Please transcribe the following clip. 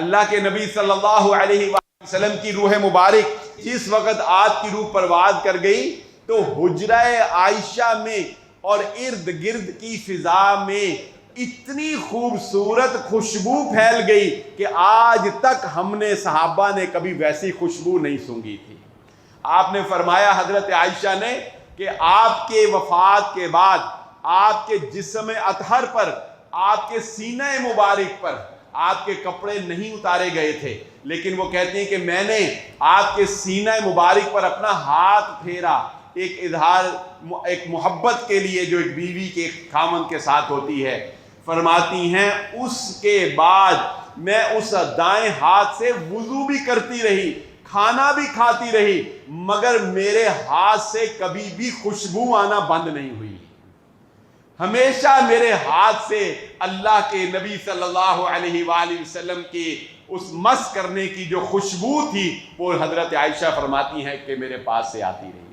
اللہ کے نبی صلی اللہ علیہ وسلم کی روح مبارک جس وقت آپ کی روح پرواز کر گئی تو حجرہ عائشہ میں اور ارد گرد کی فضا میں اتنی خوبصورت خوشبو پھیل گئی کہ آج تک ہم نے صحابہ نے کبھی ویسی خوشبو نہیں سونگھی تھی۔ آپ نے فرمایا حضرت عائشہ نے کہ آپ کے وفات کے بعد آپ کے جسم اطہر پر، آپ کے سینہ مبارک پر آپ کے کپڑے نہیں اتارے گئے تھے، لیکن وہ کہتی ہیں کہ میں نے آپ کے سینہ مبارک پر اپنا ہاتھ پھیرا، ایک اظہار ایک محبت کے لیے جو ایک بیوی کے خامن کے ساتھ ہوتی ہے۔ فرماتی ہیں اس کے بعد میں اس دائیں ہاتھ سے وضو بھی کرتی رہی، کھانا بھی کھاتی رہی، مگر میرے ہاتھ سے کبھی بھی خوشبو آنا بند نہیں ہوئی۔ ہمیشہ میرے ہاتھ سے اللہ کے نبی صلی اللہ علیہ وآلہ وسلم کی اس مس کرنے کی جو خوشبو تھی وہ حضرت عائشہ فرماتی ہیں کہ میرے پاس سے آتی رہی۔